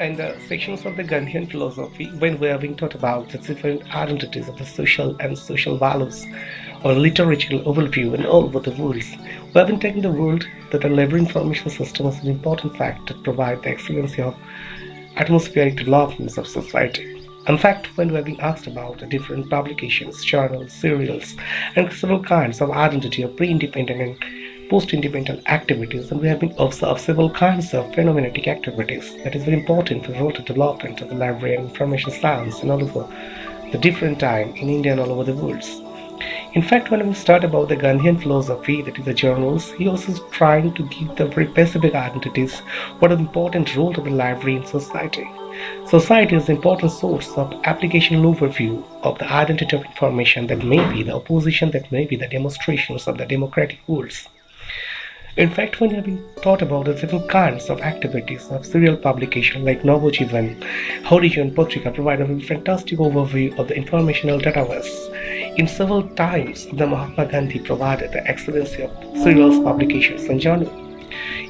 And the sections of the Gandhian philosophy, when we are being taught about the different identities of the social and social values, or literature overview and all over the world, we have been taking the world that the labor information system is an important fact that provide the excellency of atmospheric developments of society. In fact, when we are being asked about the different publications, journals, serials, and several kinds of identity of pre-independent and post-independent activities, and we have been observed several kinds of phenomenetic activities that is very important for the role of development of the library and information science and all over the different time in India and all over the world. In fact, when we start about the Gandhian philosophy, that is the journals, he also is trying to give the very specific identities what an important role to the library in society. Society is an important source of applicational overview of the identity of information that may be the opposition, that may be the demonstrations of the democratic rules. In fact, when you have been thought about the different kinds of activities of serial publication like Navojivan, Horizon Patrika provide a fantastic overview of the informational database. In several times, the Mahatma Gandhi provided the excellency of serials publications and journals.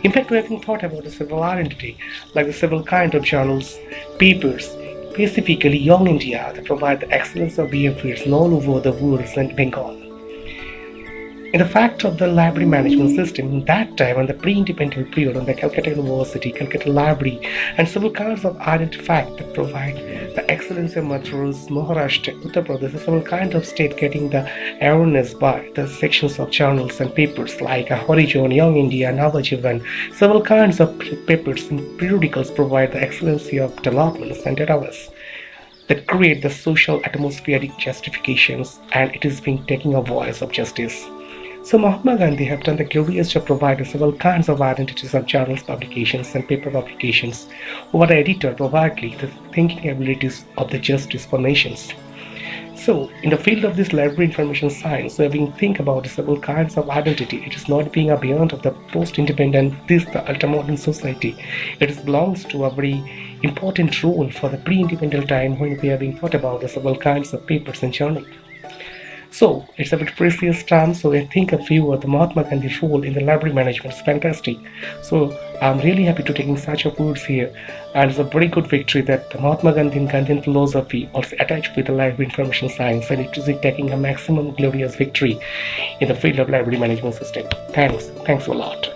In fact, we have been thought about the several identity, like the several kind of journals, papers, specifically Young India, that provide the excellence of behaviors all over the world and Bengal. In the fact of the library management system, in that time and the pre-independent period on the Calcutta University, Calcutta Library, and several kinds of identified that provide the excellence of Madras, Maharashtra, Uttar Pradesh, several kinds of state getting the awareness by the sections of journals and papers like Horizon, Young India, Navajivan, several kinds of papers and periodicals provide the excellency of developments and database that create the social atmospheric justifications, and it is being taking a voice of justice. So Mahatma Gandhi have done the glorious job providing several kinds of identities of journals, publications, and paper publications, over the editor provided the thinking abilities of the justice for nations. So, in the field of this library information science, where we think about the several kinds of identity, it is not being a beyond of the post-independent, this the ultra-modern society. It is belongs to a very important role for the pre-independent time when we are being thought about the several kinds of papers and journals. So it's a bit precious time. So I think a few of the Mahatma Gandhi's role in the library management is fantastic. So I'm really happy to taking such a words here, and it's a very good victory that the Mahatma Gandhi and Gandhian philosophy also attached with the library information science, and it is taking a maximum glorious victory in the field of library management system. Thanks a lot.